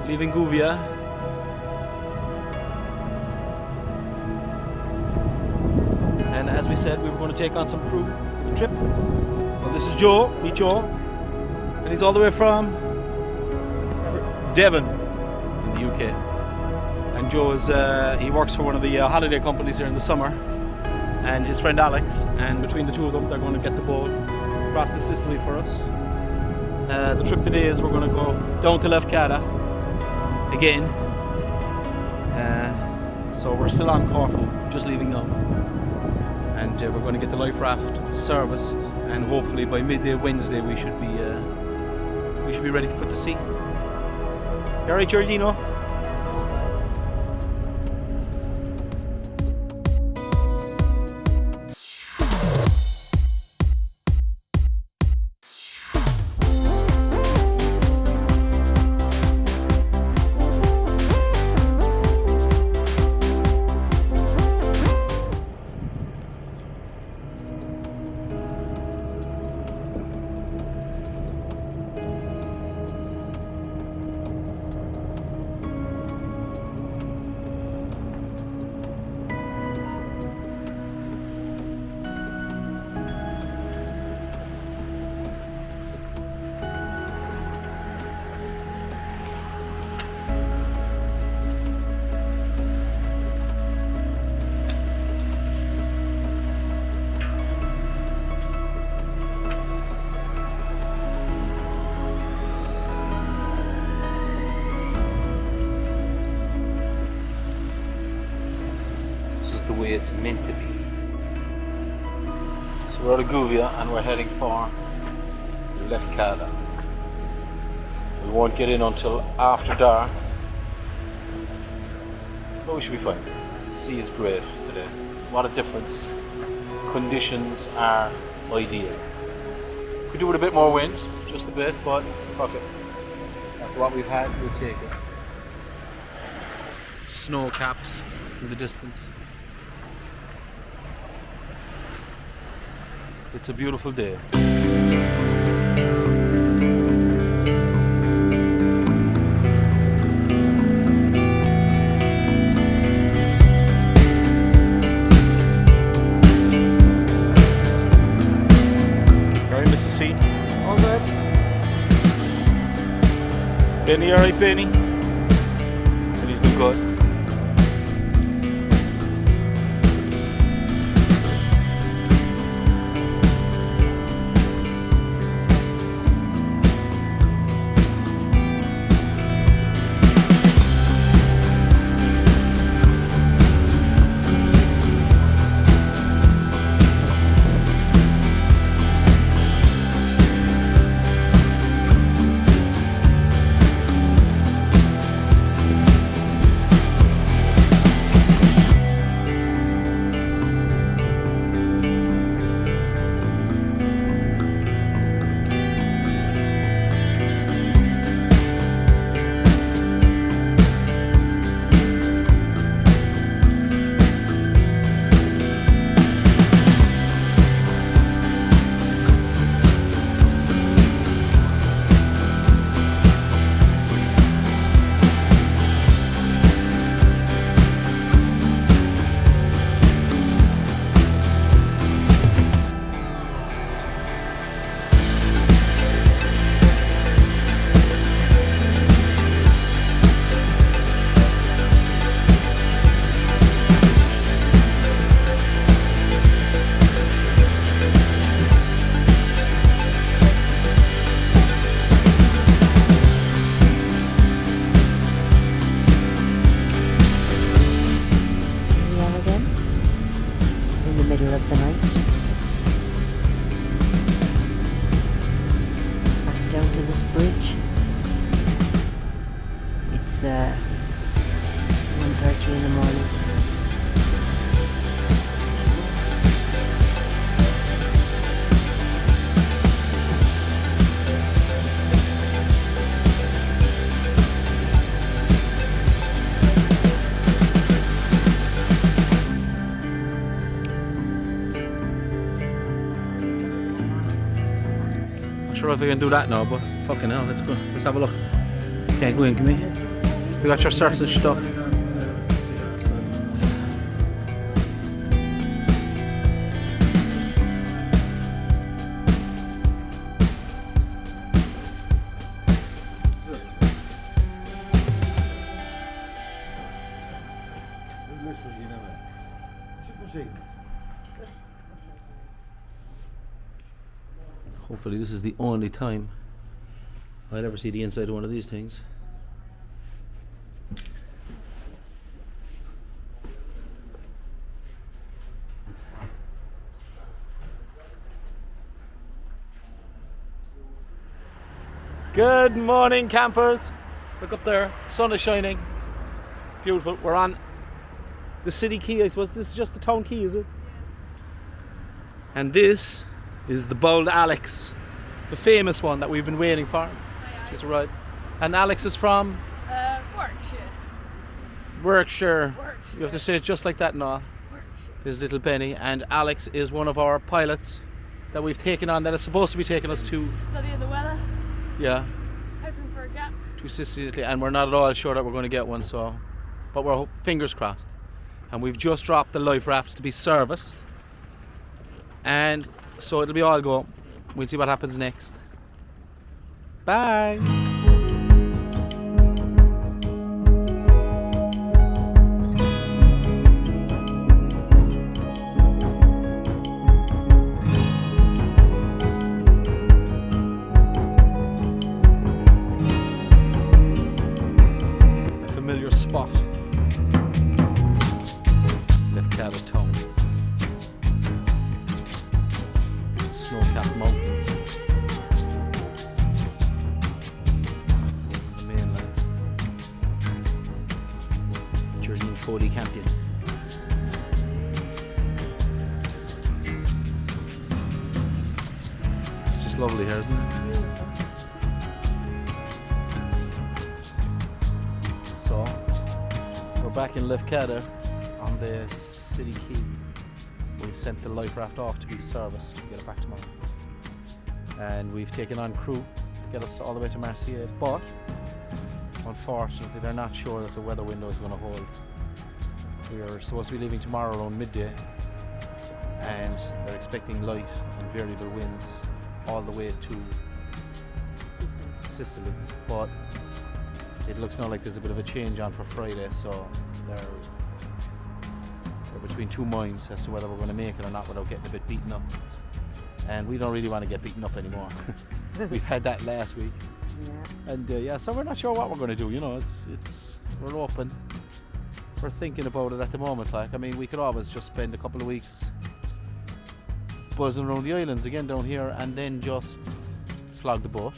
leaving Gouvia. And as we said, we were going to take on some crew for the trip. Well, this is Joe, meet Joe. And he's all the way from Devon in the UK. And Joe is, he works for one of the holiday companies here in the summer. And his friend Alex, and between the two of them, they're going to get the boat across the Sicily for us. The trip today is we're going to go down to Lefkada again. So we're still on Corfu, just leaving now. And we're going to get the life raft serviced, and hopefully by midday Wednesday we should be ready to put to sea. You alright, Giordino? This is the way it's meant to be. So we're out of Gouvia and we're heading for Lefkada. We won't get in until after dark, but we should be fine. The sea is great today. What a difference. Conditions are ideal. Could do with a bit more wind, just a bit, but fuck it. After what we've had, we'll take it. Snow caps in the distance. It's a beautiful day. Alright, Mrs. C? All good. Benny, alright, Benny? Benny's doing good. Middle of the night. Back down to this bridge. It's 1:30 in the morning. Not sure if we can do that now, but fucking hell, let's go. Let's have a look. Can't go in, can we? We got your certs and stuff. Hopefully this is the only time I'll ever see the inside of one of these things. Good morning, campers. Look up there, sun is shining. Beautiful. We're on the city quay, I suppose. This is just the town quay, is it? And this is the Bold Alex, the famous one that we've been waiting for. Just right. And Alex is from? Warwickshire. You have to say it just like that now. There's little Benny, and Alex is one of our pilots that we've taken on that is supposed to be taking us to studying the weather. Yeah. Hoping for a gap. To Sicily, and we're not at all sure that we're going to get one, so but we're fingers crossed. And we've just dropped the life raft to be serviced. And so it'll be all go. We'll see what happens next. Bye. A familiar spot. Lefkada town. Snow-capped mountains. The mainland. Journey 40 camping. It's just lovely here, isn't it? So, we're back in Lefkada on the city quay. We've sent the life raft off to be serviced to get it back tomorrow. And we've taken on crew to get us all the way to Marseille, but unfortunately they're not sure that the weather window is going to hold. We are supposed to be leaving tomorrow around midday, and they're expecting light and variable winds all the way to Sicily. But it looks now like there's a bit of a change on for Friday, so they're between two minds as to whether we're going to make it or not without getting a bit beaten up. And we don't really want to get beaten up anymore. We've had that last week. Yeah. And so we're not sure what we're going to do. You know, we're open. We're thinking about it at the moment. Like, I mean, we could always just spend a couple of weeks buzzing around the islands again down here and then just flog the boat.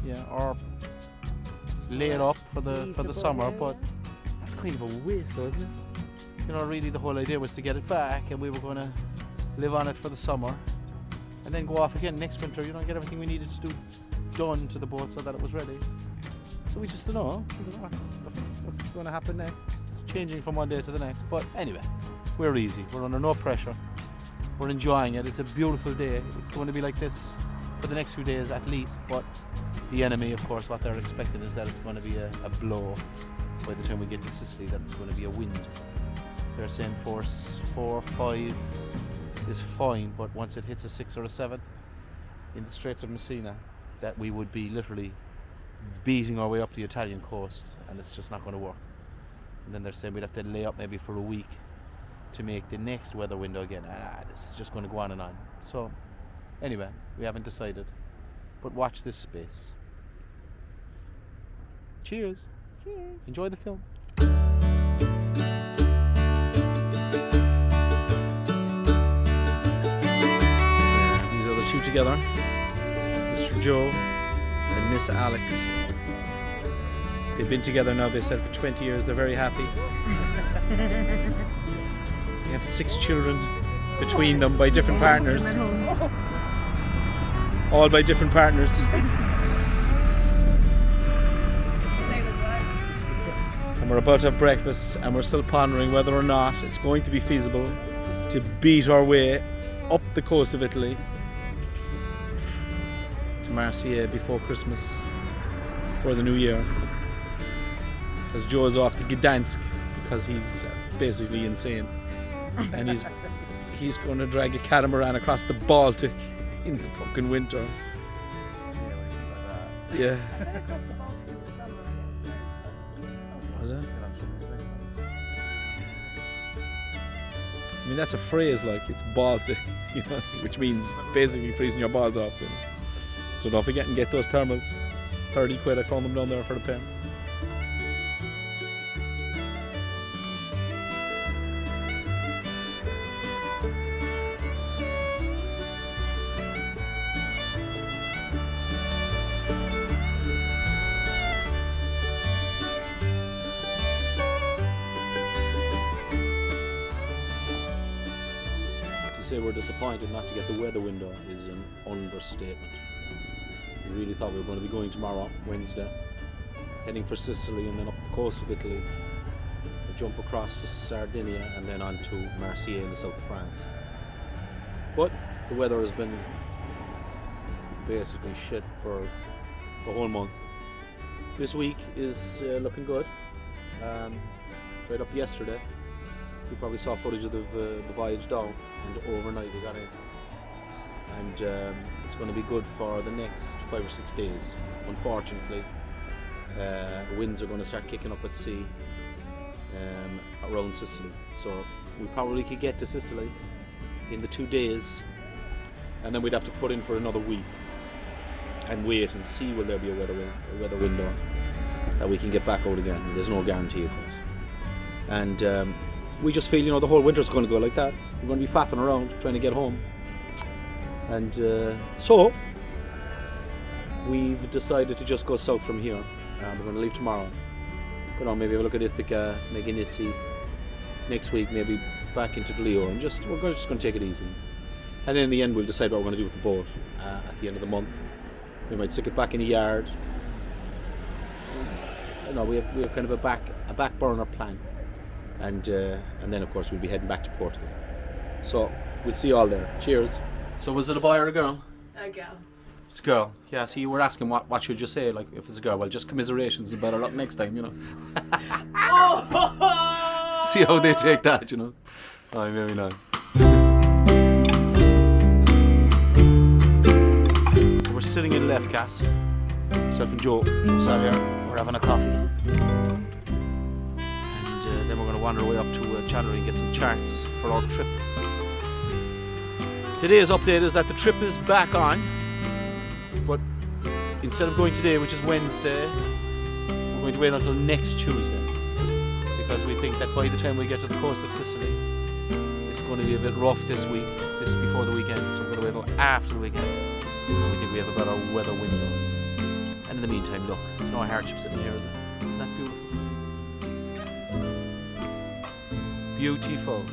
Yeah, or lay it up for the summer. But that's kind of a waste, though, isn't it? You know, really the whole idea was to get it back, and we were going to live on it for the summer and then go off again next winter, you know, get everything we needed to do done to the boat so that it was ready. So we just don't know. We don't know what's going to happen next. It's changing from one day to the next. But anyway, we're easy. We're under no pressure. We're enjoying it. It's a beautiful day. It's going to be like this for the next few days at least. But the enemy, of course, what they're expecting is that it's going to be a blow by the time we get to Sicily, that it's going to be a wind. They're saying force 4 or 5 is fine, but once it hits a 6 or a 7 in the Straits of Messina, that we would be literally beating our way up the Italian coast, and it's just not going to work. And then they're saying we'd have to lay up maybe for a week to make the next weather window again. This is just going to go on and on. So anyway, we haven't decided, but watch this space. Cheers. Cheers. Enjoy the film. These are the two together, Mr. Joe and Miss Alex. They've been together now, they said, for 20 years. They're very happy. They have 6 children between them by different partners. All by different partners. And we're about to have breakfast, and we're still pondering whether or not it's going to be feasible to beat our way up the coast of Italy to Marseille before Christmas, before the new year. because Joe's off to Gdansk because he's basically insane, and he's going to drag a catamaran across the Baltic in the fucking winter. Yeah. I went across the Baltic in the summer and it was very pleasant. Was it? I mean, that's a phrase, like, it's Baltic, you know, which means basically freezing your balls off. So don't forget and get those thermals. 30 quid, I found them down there for the pen. To say we're disappointed not to get the weather window is an understatement. We really thought we were going to be going tomorrow, Wednesday, heading for Sicily and then up the coast of Italy, a jump across to Sardinia and then on to Marseille in the south of France. But the weather has been basically shit for the whole month. This week is looking good. Straight up yesterday, you probably saw footage of the voyage down, and overnight we got in. And it's going to be good for the next 5 or 6 days. Unfortunately, winds are going to start kicking up at sea around Sicily. So we probably could get to Sicily in the 2 days, and then we'd have to put in for another week and wait and see will there be a weather window that we can get back out again. There's no guarantee, of course. And we just feel, the whole winter's going to go like that. We're going to be faffing around trying to get home. And so we've decided to just go south from here. We're going to leave tomorrow. Go down, maybe have a look at Ithaca, Meganisi. Next week, maybe back into Leo, and we're just going to take it easy. And then in the end, we'll decide what we're going to do with the boat at the end of the month. We might stick it back in the yard. We have kind of a back burner plan, and then of course we'll be heading back to Portugal. So we'll see you all there. Cheers. So was it a boy or a girl? A girl. It's a girl. Yeah, see, you were asking what should you say, like, if it's a girl. Well, just commiserations and better luck next time, Oh! See how they take that, Oh, maybe not. So we're sitting in Lefkada. Myself and Joe sat here. We're having a coffee. And then we're going to wander away up to Chattery and get some charts for our trip. Today's update is that the trip is back on, but instead of going today, which is Wednesday, we're going to wait until next Tuesday, because we think that by the time we get to the coast of Sicily, it's going to be a bit rough this week, this before the weekend, so we're going to wait until after the weekend. We think we have a better weather window. And in the meantime, look, it's no hardship sitting here, is it? Isn't that beautiful? Beautiful.